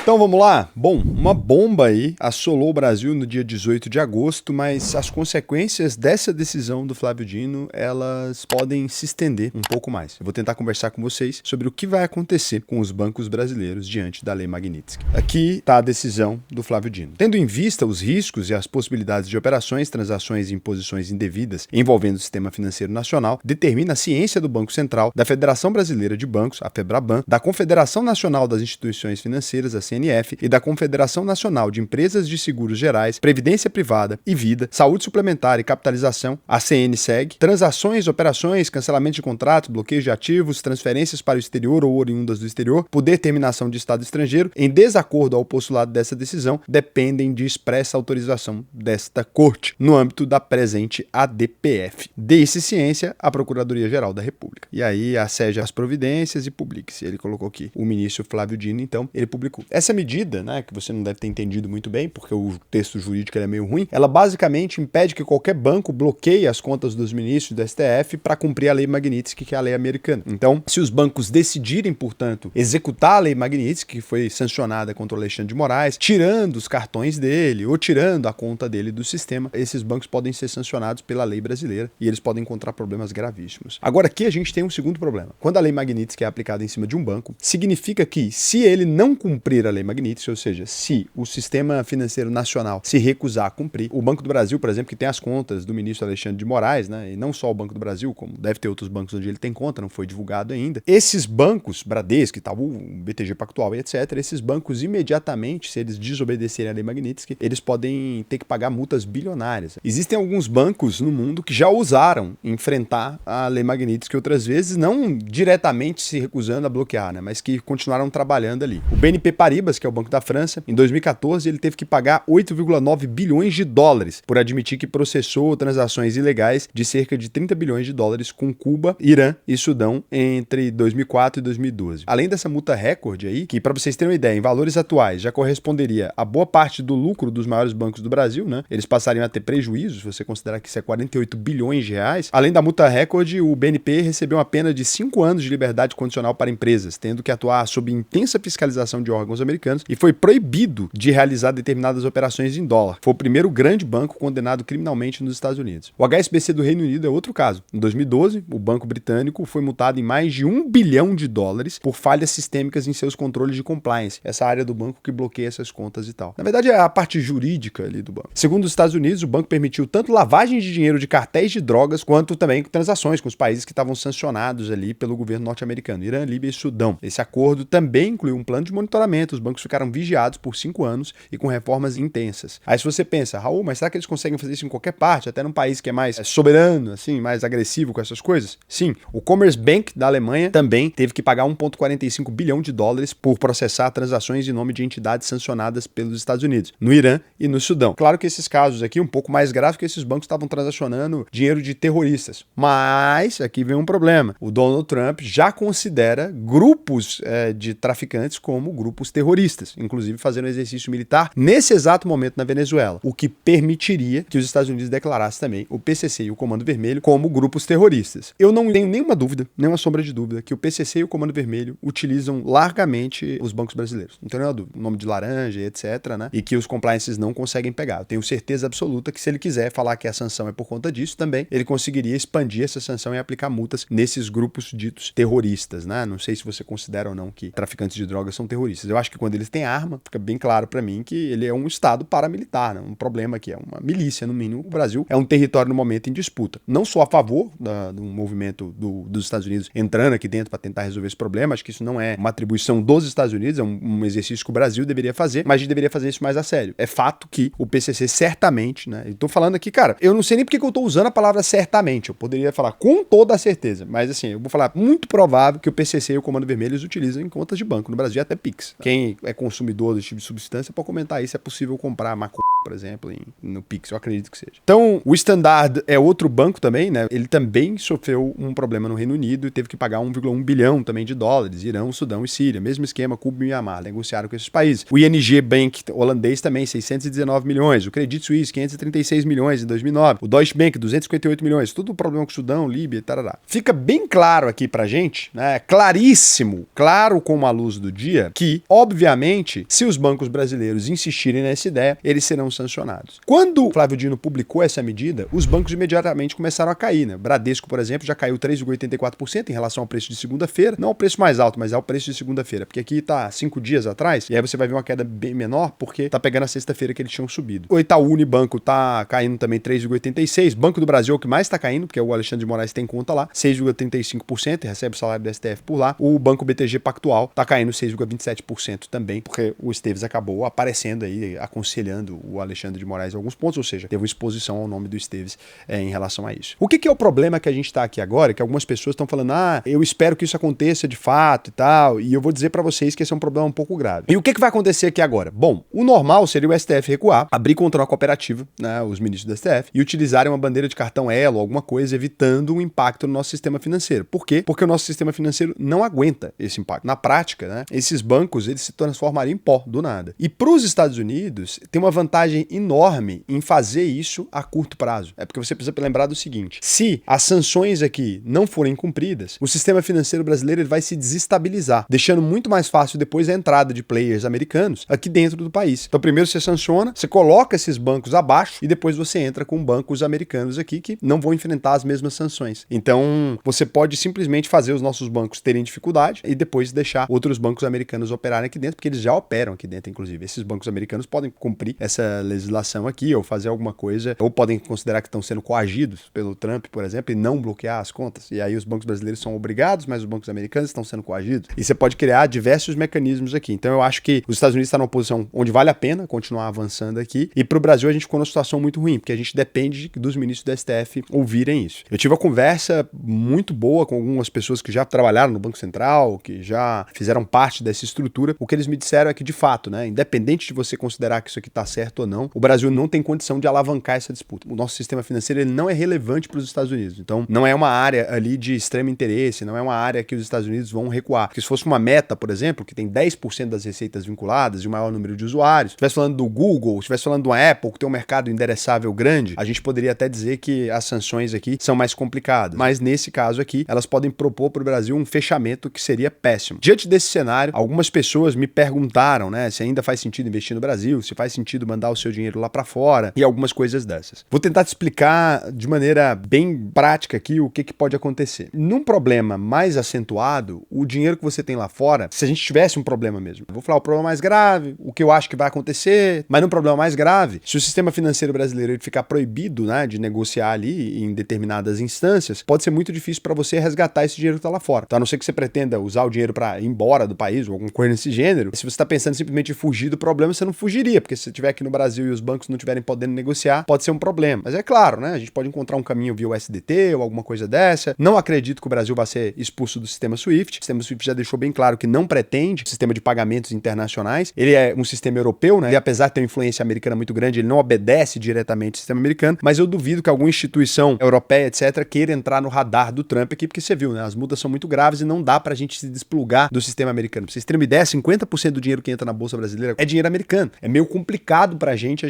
Então vamos lá? Bom, uma bomba aí assolou o Brasil no dia 18 de agosto, mas as consequências dessa decisão do Flávio Dino, elas podem se estender um pouco mais. Eu vou tentar conversar com vocês sobre o que vai acontecer com os bancos brasileiros diante da Lei Magnitsky. Aqui está a decisão do Flávio Dino. Tendo em vista os riscos e as possibilidades de operações, transações e imposições indevidas envolvendo o sistema financeiro nacional, determina a ciência do Banco Central, da Federação Brasileira de Bancos, a FEBRABAN, da Confederação Nacional das Instituições Financeiras, a CNF, e da Confederação Nacional de Empresas de Seguros Gerais, Previdência Privada e Vida, Saúde Suplementar e Capitalização, a CNSEG, transações, operações, cancelamento de contratos, bloqueio de ativos, transferências para o exterior ou oriundas do exterior, por determinação de Estado estrangeiro, em desacordo ao postulado dessa decisão, dependem de expressa autorização desta Corte, no âmbito da presente ADPF. Dê-se ciência à Procuradoria-Geral da República. E aí, asseja as providências e publique-se. Ele colocou aqui. O ministro Flávio Dino, então, ele publicou. Essa medida, né, que você não deve ter entendido muito bem, porque o texto jurídico é meio ruim, ela basicamente impede que qualquer banco bloqueie as contas dos ministros do STF para cumprir a Lei Magnitsky, que é a lei americana. Então, se os bancos decidirem, portanto, executar a Lei Magnitsky, que foi sancionada contra o Alexandre de Moraes, tirando os cartões dele ou tirando a conta dele do sistema, esses bancos podem ser sancionados pela lei brasileira e eles podem encontrar problemas gravíssimos. Agora, aqui a gente tem um segundo problema. Quando a Lei Magnitsky é aplicada em cima de um banco, significa que, se ele não cumprir a Lei Magnitsky, ou seja, se o sistema financeiro nacional se recusar a cumprir, o Banco do Brasil, por exemplo, que tem as contas do ministro Alexandre de Moraes, né, e não só o Banco do Brasil, como deve ter outros bancos onde ele tem conta, não foi divulgado ainda, esses bancos, Bradesco e tal, o BTG Pactual e etc., esses bancos imediatamente, se eles desobedecerem a Lei Magnitsky, eles podem ter que pagar multas bilionárias. Existem alguns bancos no mundo que já ousaram enfrentar a Lei Magnitsky outras vezes, não diretamente se recusando a bloquear, né, mas que continuaram trabalhando ali. O BNP Paribas, que é o Banco da França, em 2014 ele teve que pagar 8,9 bilhões de dólares por admitir que processou transações ilegais de cerca de 30 bilhões de dólares com Cuba, Irã e Sudão entre 2004 e 2012. Além dessa multa recorde aí, que para vocês terem uma ideia, em valores atuais já corresponderia a boa parte do lucro dos maiores bancos do Brasil, né? Eles passariam a ter prejuízos, se você considerar que isso é 48 bilhões de reais. Além da multa recorde, o BNP recebeu uma pena de 5 anos de liberdade condicional para empresas, tendo que atuar sob intensa fiscalização de órgãos americanos e foi proibido de realizar determinadas operações em dólar. Foi o primeiro grande banco condenado criminalmente nos Estados Unidos. O HSBC do Reino Unido é outro caso. Em 2012, o banco britânico foi multado em mais de 1 bilhão de dólares por falhas sistêmicas em seus controles de compliance, essa área do banco que bloqueia essas contas e tal. Na verdade, é a parte jurídica ali do banco. Segundo os Estados Unidos, o banco permitiu tanto lavagem de dinheiro de cartéis de drogas, quanto também transações com os países que estavam sancionados ali pelo governo norte-americano, Irã, Líbia e Sudão. Esse acordo também incluiu um plano de monitoramento, os bancos ficaram vigiados por 5 anos e com reformas intensas. Aí se você pensa, Raul, mas será que eles conseguem fazer isso em qualquer parte, até num país que é mais soberano, assim, mais agressivo com essas coisas? Sim, o Commerzbank da Alemanha também teve que pagar 1,45 bilhão de dólares por processar transações em nome de entidades sancionadas pelos Estados Unidos, no Irã e no Sudão. Claro que esses casos aqui, um pouco mais graves, que esses bancos estavam transacionando dinheiro de terroristas. Mas, aqui vem um problema. O Donald Trump já considera grupos de traficantes como grupos terroristas, inclusive fazendo exercício militar nesse exato momento na Venezuela, o que permitiria que os Estados Unidos declarassem também o PCC e o Comando Vermelho como grupos terroristas. Eu não tenho nenhuma dúvida, nenhuma sombra de dúvida, que o PCC e o Comando Vermelho utilizam largamente os bancos brasileiros. Não tenho nenhuma dúvida. O nome de laranja, etc., né? E que os compliances não conseguem pegar. Eu tenho certeza absoluta que se ele quiser falar que a sanção é por conta disso, também ele conseguiria expandir essa sanção e aplicar multas nesses grupos ditos terroristas, né? Não sei se você considera ou não que traficantes de drogas são terroristas. Eu acho que quando eles têm arma, fica bem claro para mim que ele é um estado paramilitar, né? Um problema que é uma milícia, no mínimo. O Brasil é um território no momento em disputa. Não sou a favor do movimento dos Estados Unidos entrando aqui dentro para tentar resolver esse problema. Acho que isso não é uma atribuição dos Estados Unidos, é um exercício que o Brasil deveria fazer, mas a gente deveria fazer isso mais a sério. É fato que o PCC certamente, né? Eu tô falando aqui, cara, eu não sei nem porque que eu tô usando a palavra certamente. Eu poderia falar com toda a certeza, mas assim, eu vou falar muito provável que o PCC e o Comando Vermelho eles utilizam em contas de banco no Brasil, até Pix. Quem é consumidor desse tipo de substância pode comentar aí se é possível comprar maconha por exemplo, no Pix, eu acredito que seja. Então, o Standard é outro banco também, né? Ele também sofreu um problema no Reino Unido e teve que pagar 1,1 bilhão também de dólares. Irão, Sudão e Síria. Mesmo esquema, Cuba e Mianmar. Negociaram com esses países. O ING Bank holandês também, 619 milhões. O Credit Suisse, 536 milhões em 2009. O Deutsche Bank, 258 milhões. Tudo problema com o Sudão, Líbia e tarará. Fica bem claro aqui pra gente, né? Claríssimo, claro como a luz do dia, que, obviamente, se os bancos brasileiros insistirem nessa ideia, eles serão sancionados. Quando o Flávio Dino publicou essa medida, os bancos imediatamente começaram a cair, né? Bradesco, por exemplo, já caiu 3,84% em relação ao preço de segunda-feira. Não ao preço mais alto, mas ao preço de segunda-feira, porque aqui tá 5 dias atrás, e aí você vai ver uma queda bem menor, porque tá pegando a sexta-feira que eles tinham subido. O Itaú Unibanco tá caindo também 3,86%. Banco do Brasil é o que mais tá caindo, porque o Alexandre de Moraes tem conta lá, 6,35%, recebe o salário do STF por lá. O Banco BTG Pactual tá caindo 6,27% também, porque o Esteves acabou aparecendo aí, aconselhando o Alexandre de Moraes em alguns pontos, ou seja, teve uma exposição ao nome do Esteves em relação a isso. O que é o problema que a gente está aqui agora? Que algumas pessoas estão falando, eu espero que isso aconteça de fato e tal, e eu vou dizer para vocês que esse é um problema um pouco grave. E o que vai acontecer aqui agora? Bom, o normal seria o STF recuar, abrir contra uma cooperativa, né, os ministros do STF, e utilizarem uma bandeira de cartão Elo, alguma coisa, evitando um impacto no nosso sistema financeiro. Por quê? Porque o nosso sistema financeiro não aguenta esse impacto. Na prática, né, esses bancos, eles se transformariam em pó, do nada. E para os Estados Unidos, tem uma vantagem enorme em fazer isso a curto prazo. É porque você precisa lembrar do seguinte: se as sanções aqui não forem cumpridas, o sistema financeiro brasileiro ele vai se desestabilizar, deixando muito mais fácil depois a entrada de players americanos aqui dentro do país. Então, primeiro você sanciona, você coloca esses bancos abaixo e depois você entra com bancos americanos aqui que não vão enfrentar as mesmas sanções. Então, você pode simplesmente fazer os nossos bancos terem dificuldade e depois deixar outros bancos americanos operarem aqui dentro, porque eles já operam aqui dentro, inclusive. Esses bancos americanos podem cumprir essa legislação aqui ou fazer alguma coisa, ou podem considerar que estão sendo coagidos pelo Trump, por exemplo, e não bloquear as contas. E aí os bancos brasileiros são obrigados, mas os bancos americanos estão sendo coagidos. E você pode criar diversos mecanismos aqui. Então eu acho que os Estados Unidos estão numa posição onde vale a pena continuar avançando aqui. E para o Brasil a gente ficou numa situação muito ruim, porque a gente depende dos ministros do STF ouvirem isso. Eu tive uma conversa muito boa com algumas pessoas que já trabalharam no Banco Central, que já fizeram parte dessa estrutura. O que eles me disseram é que, de fato, né, independente de você considerar que isso aqui está certo ou não, o Brasil não tem condição de alavancar essa disputa. O nosso sistema financeiro ele não é relevante para os Estados Unidos. Então, não é uma área ali de extremo interesse, não é uma área que os Estados Unidos vão recuar. Porque se fosse uma Meta, por exemplo, que tem 10% das receitas vinculadas e o maior número de usuários, se estivesse falando do Google, se estivesse falando do Apple, que tem um mercado endereçável grande, a gente poderia até dizer que as sanções aqui são mais complicadas. Mas nesse caso aqui, elas podem propor para o Brasil um fechamento que seria péssimo. Diante desse cenário, algumas pessoas me perguntaram, né, se ainda faz sentido investir no Brasil, se faz sentido mandar o seu dinheiro lá para fora e algumas coisas dessas. Vou tentar te explicar de maneira bem prática aqui o que pode acontecer. Num problema mais acentuado, o dinheiro que você tem lá fora, se a gente tivesse um problema mesmo, eu vou falar o problema mais grave, o que eu acho que vai acontecer, mas num problema mais grave, se o sistema financeiro brasileiro ele ficar proibido, né, de negociar ali em determinadas instâncias, pode ser muito difícil para você resgatar esse dinheiro que está lá fora. Então, a não ser que você pretenda usar o dinheiro para ir embora do país ou alguma coisa nesse gênero, se você está pensando simplesmente em fugir do problema, você não fugiria, porque se você estiver aqui no Brasil e os bancos não estiverem podendo negociar, pode ser um problema. Mas é claro, né, a gente pode encontrar um caminho via o SDT ou alguma coisa dessa. Não acredito que o Brasil vai ser expulso do sistema SWIFT. O sistema SWIFT já deixou bem claro que não pretende sistema de pagamentos internacionais. Ele é um sistema europeu, né? E apesar de ter uma influência americana muito grande, ele não obedece diretamente ao sistema americano, mas eu duvido que alguma instituição europeia, etc., queira entrar no radar do Trump aqui, porque você viu, né? As multas são muito graves e não dá pra gente se desplugar do sistema americano. Pra vocês terem uma ideia, 50% do dinheiro que entra na Bolsa Brasileira é dinheiro americano. É meio complicado pra gente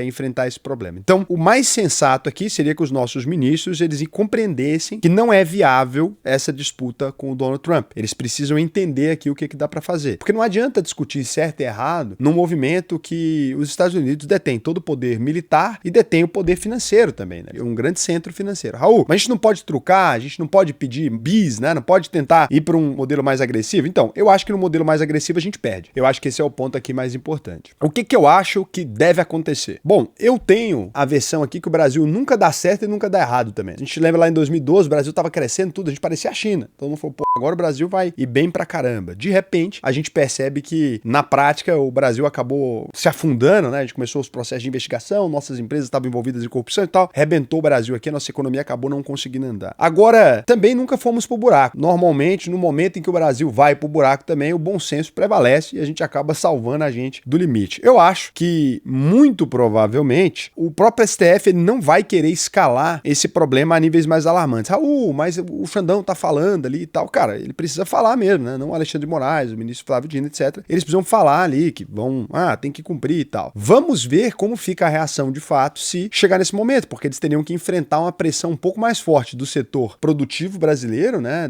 enfrentar esse problema. Então, o mais sensato aqui seria que os nossos ministros, eles compreendessem que não é viável essa disputa com o Donald Trump. Eles precisam entender aqui o que dá pra fazer. Porque não adianta discutir certo e errado num movimento que os Estados Unidos detêm todo o poder militar e detêm o poder financeiro também, né? Um grande centro financeiro. Raul, mas a gente não pode trucar, a gente não pode pedir bis, né? Não pode tentar ir para um modelo mais agressivo? Então, eu acho que no modelo mais agressivo a gente perde. Eu acho que esse é o ponto aqui mais importante. O que eu acho que deve acontecer? Bom, eu tenho a versão aqui que o Brasil nunca dá certo e nunca dá errado também. A gente lembra lá em 2012, o Brasil tava crescendo tudo, a gente parecia a China. Todo mundo falou, pô, agora o Brasil vai ir bem pra caramba. De repente, a gente percebe que, na prática, o Brasil acabou se afundando, né? A gente começou os processos de investigação, nossas empresas estavam envolvidas em corrupção e tal, arrebentou o Brasil aqui, a nossa economia acabou não conseguindo andar. Agora, também nunca fomos pro buraco. Normalmente, no momento em que o Brasil vai pro buraco também, o bom senso prevalece e a gente acaba salvando a gente do limite. Eu acho que que, muito provavelmente, o próprio STF ele não vai querer escalar esse problema a níveis mais alarmantes. Raul, mas o Xandão tá falando ali e tal. Cara, ele precisa falar mesmo, né? Não o Alexandre de Moraes, o ministro Flávio Dino, etc. Eles precisam falar ali que vão, tem que cumprir e tal. Vamos ver como fica a reação de fato se chegar nesse momento, porque eles teriam que enfrentar uma pressão um pouco mais forte do setor produtivo brasileiro, né?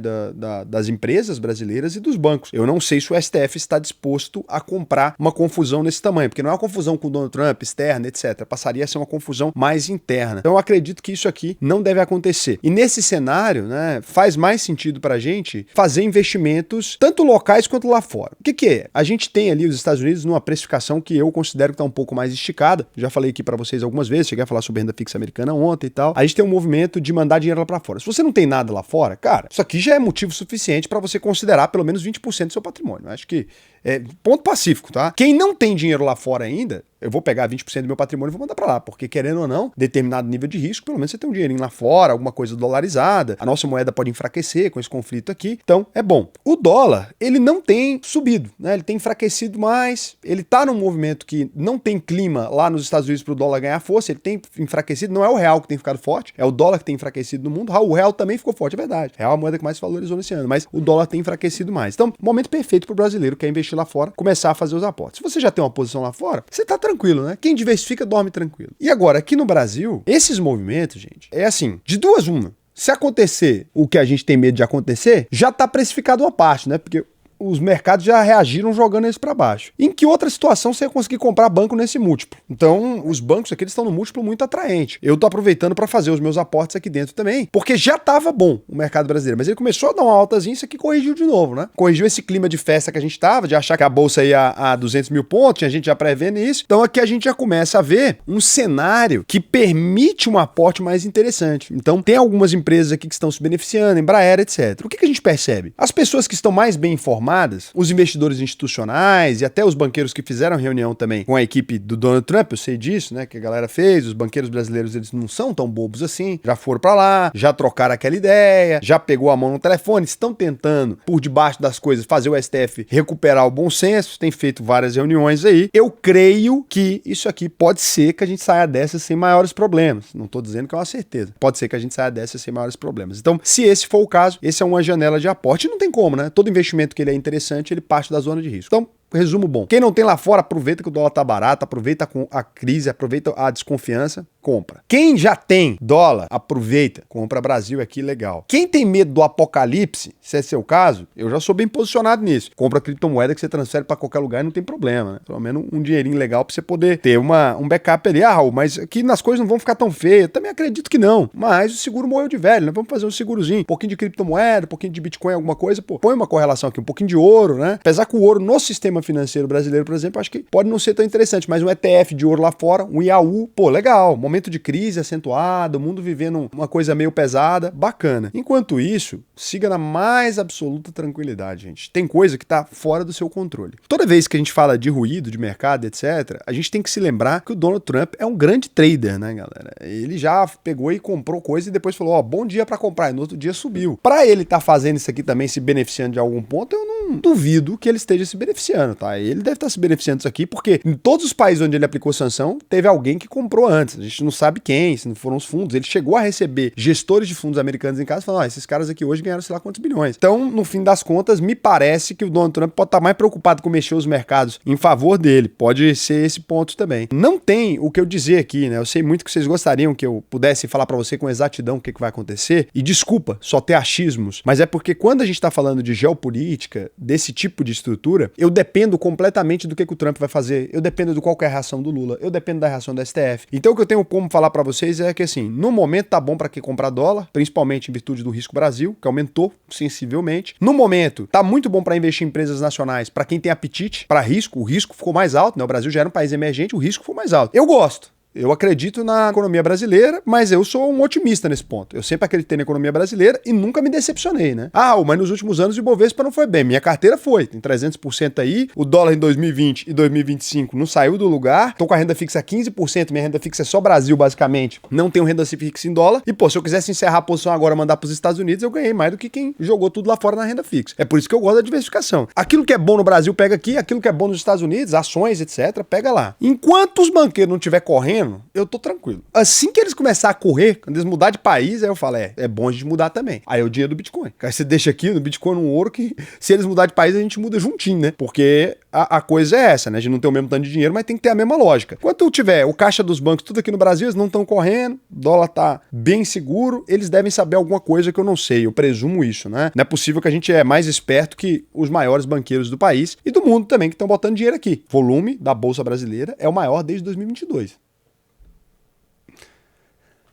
Das empresas brasileiras e dos bancos. Eu não sei se o STF está disposto a comprar uma confusão nesse tamanho, porque não é uma confusão com o Donald Trump, externa, etc. Passaria a ser uma confusão mais interna. Então eu acredito que isso aqui não deve acontecer. E nesse cenário, né, faz mais sentido pra gente fazer investimentos tanto locais quanto lá fora. O que é? A gente tem ali os Estados Unidos numa precificação que eu considero que está um pouco mais esticada. Já falei aqui para vocês algumas vezes, cheguei a falar sobre renda fixa americana ontem e tal. A gente tem um movimento de mandar dinheiro lá para fora. Se você não tem nada lá fora, cara, isso aqui já é motivo suficiente para você considerar pelo menos 20% do seu patrimônio. Eu acho que é ponto pacífico, tá? Quem não tem dinheiro lá fora ainda, eu vou pegar 20% do meu patrimônio e vou mandar para lá, porque querendo ou não, determinado nível de risco, pelo menos você tem um dinheirinho lá fora, alguma coisa dolarizada, a nossa moeda pode enfraquecer com esse conflito aqui, então é bom. O dólar, ele não tem subido, né? Ele tem enfraquecido mais, ele tá num movimento que não tem clima lá nos Estados Unidos para o dólar ganhar força, ele tem enfraquecido, não é o real que tem ficado forte, é o dólar que tem enfraquecido no mundo. O real também ficou forte, é verdade. O real é a moeda que mais se valorizou nesse ano, mas o dólar tem enfraquecido mais. Então, momento perfeito para o brasileiro que quer investir lá fora, começar a fazer os aportes. Se você já tem uma posição lá fora, você tá tranquilo, né? Quem diversifica dorme tranquilo. E agora, aqui no Brasil, esses movimentos, gente, é assim, de duas uma. Se acontecer o que a gente tem medo de acontecer, já tá precificado uma parte, né? Porque os mercados já reagiram jogando eles para baixo. Em que outra situação você ia conseguir comprar banco nesse múltiplo? Então, os bancos aqui eles estão no múltiplo muito atraente. Eu tô aproveitando para fazer os meus aportes aqui dentro também, porque já tava bom o mercado brasileiro, mas ele começou a dar uma altazinha, isso aqui corrigiu de novo, né? Corrigiu esse clima de festa que a gente tava, de achar que a bolsa ia a 200 mil pontos, tinha gente já prevendo isso. Então aqui a gente já começa a ver um cenário que permite um aporte mais interessante. Então tem algumas empresas aqui que estão se beneficiando, Embraer, etc. O que a gente percebe? As pessoas que estão mais bem informadas, os investidores institucionais e até os banqueiros que fizeram reunião também com a equipe do Donald Trump, eu sei disso, né, que a galera fez, os banqueiros brasileiros, eles não são tão bobos assim, já foram pra lá, já trocaram aquela ideia, já pegou a mão no telefone, estão tentando, por debaixo das coisas, fazer o STF recuperar o bom senso, tem feito várias reuniões aí. Eu creio que isso aqui pode ser que a gente saia dessa sem maiores problemas. Não tô dizendo que é uma certeza. Pode ser que a gente saia dessa sem maiores problemas. Então, se esse for o caso, esse é uma janela de aporte. Não tem como, né? Todo investimento que ele é interessante, ele parte da zona de risco. Então, resumo bom. Quem não tem lá fora, aproveita que o dólar tá barato, aproveita a crise, aproveita a desconfiança, compra. Quem já tem dólar, aproveita, compra Brasil aqui, legal. Quem tem medo do apocalipse, se é seu caso, eu já sou bem posicionado nisso. Compra criptomoeda que você transfere para qualquer lugar e não tem problema, né? Pelo menos um dinheirinho legal para você poder ter um backup ali. Raul, mas aqui nas coisas não vão ficar tão feias. Eu também acredito que não. Mas o seguro morreu de velho, né? Vamos fazer um segurozinho. Um pouquinho de criptomoeda, um pouquinho de Bitcoin, alguma coisa. Pô, põe uma correlação aqui, um pouquinho de ouro, né? Apesar que o ouro no sistema financeiro brasileiro, por exemplo, acho que pode não ser tão interessante, mas um ETF de ouro lá fora, um IAU, pô, legal. Momento de crise acentuado, o mundo vivendo uma coisa meio pesada, bacana. Enquanto isso, siga na mais absoluta tranquilidade, gente. Tem coisa que tá fora do seu controle. Toda vez que a gente fala de ruído, de mercado, etc., a gente tem que se lembrar que o Donald Trump é um grande trader, né, galera? Ele já pegou e comprou coisa e depois falou, ó, bom dia pra comprar, e no outro dia subiu. Pra ele tá fazendo isso aqui também, se beneficiando de algum ponto, eu não duvido que ele esteja se beneficiando, tá? Ele deve estar se beneficiando disso aqui, porque em todos os países onde ele aplicou sanção, teve alguém que comprou antes. A gente não sabe quem, se não foram os fundos. Ele chegou a receber gestores de fundos americanos em casa e falou, esses caras aqui hoje ganharam sei lá quantos bilhões. Então, no fim das contas, me parece que o Donald Trump pode estar mais preocupado com mexer os mercados em favor dele. Pode ser esse ponto também. Não tem o que eu dizer aqui, né? Eu sei muito que vocês gostariam que eu pudesse falar pra você com exatidão o que vai acontecer. E desculpa, só ter achismos. Mas é porque quando a gente tá falando de geopolítica, desse tipo de estrutura, eu dependo completamente do que o Trump vai fazer. Eu dependo de qual que é a reação do Lula. Eu dependo da reação do STF. Então, o que eu tenho como falar pra vocês é que, assim, no momento tá bom pra quem comprar dólar, principalmente em virtude do risco Brasil, que aumentou sensivelmente. No momento, tá muito bom pra investir em empresas nacionais, pra quem tem apetite pra risco. O risco ficou mais alto, né? O Brasil já era um país emergente, o risco ficou mais alto. Eu gosto. Eu acredito na economia brasileira, mas eu sou um otimista nesse ponto. Eu sempre acreditei na economia brasileira e nunca me decepcionei, né? Mas nos últimos anos o Ibovespa não foi bem. Minha carteira foi. Tem 300% aí. O dólar em 2020 e 2025 não saiu do lugar. Tô com a renda fixa a 15%. Minha renda fixa é só Brasil, basicamente. Não tenho renda fixa em dólar. E, se eu quisesse encerrar a posição agora e mandar pros Estados Unidos, eu ganhei mais do que quem jogou tudo lá fora na renda fixa. É por isso que eu gosto da diversificação. Aquilo que é bom no Brasil, pega aqui. Aquilo que é bom nos Estados Unidos, ações, etc., pega lá. Enquanto os banqueiros não estiver correndo, eu tô tranquilo. Assim que eles começarem a correr, quando eles mudar de país, aí eu falo, é bom a gente mudar também. Aí é o dinheiro do Bitcoin. Aí você deixa aqui no Bitcoin, no ouro, que se eles mudar de país, a gente muda juntinho, né? Porque a coisa é essa, né? A gente não tem o mesmo tanto de dinheiro, mas tem que ter a mesma lógica. Enquanto tiver o caixa dos bancos tudo aqui no Brasil, eles não estão correndo, o dólar tá bem seguro, eles devem saber alguma coisa que eu não sei, eu presumo isso, né? Não é possível que a gente é mais esperto que os maiores banqueiros do país e do mundo também que estão botando dinheiro aqui. O volume da Bolsa Brasileira é o maior desde 2022.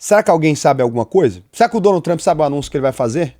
Será que alguém sabe alguma coisa? Será que o Donald Trump sabe o anúncio que ele vai fazer?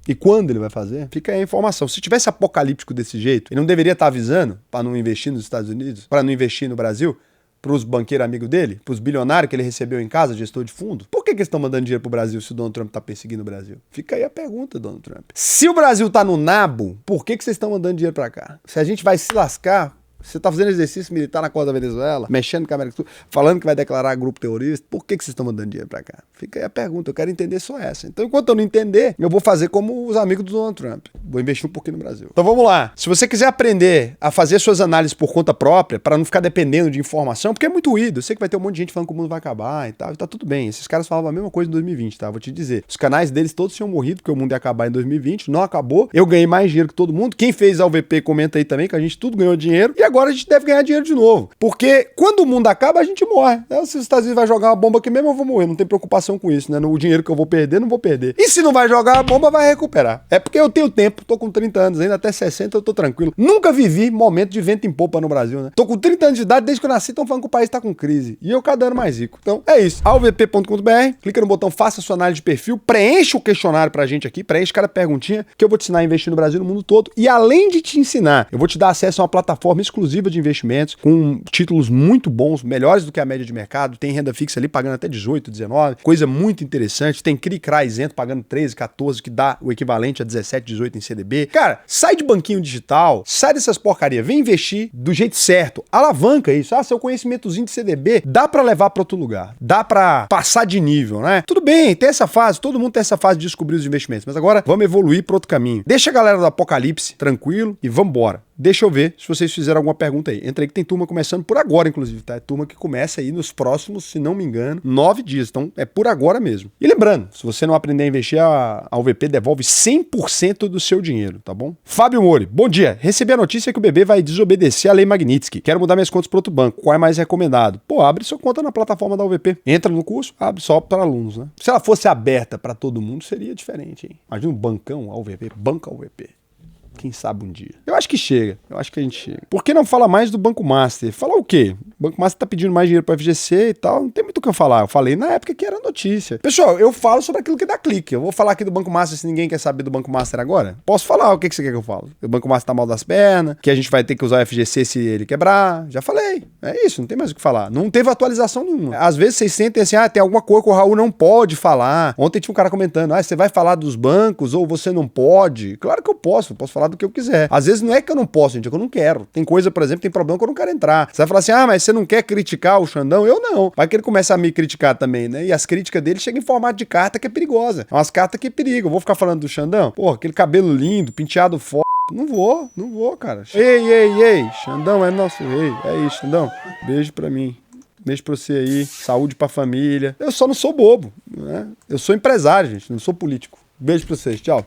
E quando ele vai fazer? Fica aí a informação. Se tivesse apocalíptico desse jeito, ele não deveria estar avisando para não investir nos Estados Unidos, para não investir no Brasil, para os banqueiros amigos dele, para os bilionários que ele recebeu em casa, gestor de fundo? Por que eles estão mandando dinheiro para o Brasil se o Donald Trump está perseguindo o Brasil? Fica aí a pergunta, Donald Trump. Se o Brasil está no nabo, por que vocês estão mandando dinheiro para cá? Se a gente vai se lascar... Você tá fazendo exercício militar na costa da Venezuela, mexendo com a América do Sul, falando que vai declarar grupo terrorista, por que vocês estão mandando dinheiro pra cá? Fica aí a pergunta, eu quero entender só essa. Então, enquanto eu não entender, eu vou fazer como os amigos do Donald Trump. Vou investir um pouquinho no Brasil. Então vamos lá. Se você quiser aprender a fazer suas análises por conta própria, para não ficar dependendo de informação, porque é muito ruído. Eu sei que vai ter um monte de gente falando que o mundo vai acabar e tal, e tá tudo bem. Esses caras falavam a mesma coisa em 2020, tá? Vou te dizer. Os canais deles todos tinham morrido, porque o mundo ia acabar em 2020, não acabou. Eu ganhei mais dinheiro que todo mundo. Quem fez a UVP comenta aí também, que a gente tudo ganhou dinheiro. E agora a gente deve ganhar dinheiro de novo. Porque quando o mundo acaba, a gente morre. Se os Estados Unidos vai jogar uma bomba aqui mesmo, eu vou morrer. Não tem preocupação com isso, né? O dinheiro que eu vou perder, não vou perder. E se não vai jogar a bomba, vai recuperar. É porque eu tenho tempo, tô com 30 anos ainda, até 60 eu tô tranquilo. Nunca vivi momento de vento em popa no Brasil, né? Tô com 30 anos de idade, desde que eu nasci, estão falando que o país tá com crise. E eu cada ano mais rico. Então, é isso. alvp.com.br, clica no botão faça sua análise de perfil, preenche o questionário pra gente aqui, preenche cada perguntinha, que eu vou te ensinar a investir no Brasil e no mundo todo. E além de te ensinar, eu vou te dar acesso a uma plataforma exclusiva de investimento com títulos muito bons, melhores do que a média de mercado, tem renda fixa ali pagando até 18, 19, coisa muito interessante, tem CRI CRA isento pagando 13, 14, que dá o equivalente a 17, 18 em CDB. Cara, sai de banquinho digital, sai dessas porcarias, vem investir do jeito certo, alavanca isso. Seu conhecimentozinho de CDB dá pra levar pra outro lugar, dá pra passar de nível, né? Tudo bem, tem essa fase, todo mundo tem essa fase de descobrir os investimentos, mas agora vamos evoluir pra outro caminho. Deixa a galera do Apocalipse tranquilo e vambora. Deixa eu ver se vocês fizeram alguma pergunta aí. Entra aí que tem turma começando por agora, inclusive, tá? É turma que começa aí nos próximos, se não me engano, 9 dias. Então, é por agora mesmo. E lembrando, se você não aprender a investir, a UVP devolve 100% do seu dinheiro, tá bom? Fábio Mori, bom dia. Recebi a notícia que o bebê vai desobedecer a lei Magnitsky. Quero mudar minhas contas para outro banco. Qual é mais recomendado? Abre sua conta na plataforma da UVP. Entra no curso, abre só para alunos, né? Se ela fosse aberta para todo mundo, seria diferente, hein? Imagina um bancão, a UVP, banco a UVP. Quem sabe um dia. Eu acho que chega. Eu acho que a gente chega. Por que não fala mais do Banco Master? Falar o quê? O Banco Master tá pedindo mais dinheiro para FGC e tal. Não tem muito o que eu falar. Eu falei na época que era notícia. Pessoal, eu falo sobre aquilo que dá clique. Eu vou falar aqui do Banco Master se ninguém quer saber do Banco Master agora? Posso falar. O que você quer que eu fale? O Banco Master tá mal das pernas, que a gente vai ter que usar o FGC se ele quebrar. Já falei. É isso. Não tem mais o que falar. Não teve atualização nenhuma. Às vezes vocês sentem assim, tem alguma coisa que o Raul não pode falar. Ontem tinha um cara comentando, você vai falar dos bancos ou você não pode? Claro que eu posso falar do que eu quiser. Às vezes não é que eu não posso, gente, é que eu não quero. Tem coisa, por exemplo, tem problema que eu não quero entrar. Você vai falar assim, mas você não quer criticar o Xandão? Eu não. Vai que ele começa a me criticar também, né? E as críticas dele chegam em formato de carta que é perigosa. É umas cartas que é perigo. Eu vou ficar falando do Xandão? Aquele cabelo lindo, penteado forte. Não vou, cara. Ei, Xandão é nosso rei. É isso, Xandão. Beijo pra mim. Beijo pra você aí. Saúde pra família. Eu só não sou bobo, né? Eu sou empresário, gente. Não sou político. Beijo pra vocês. Tchau.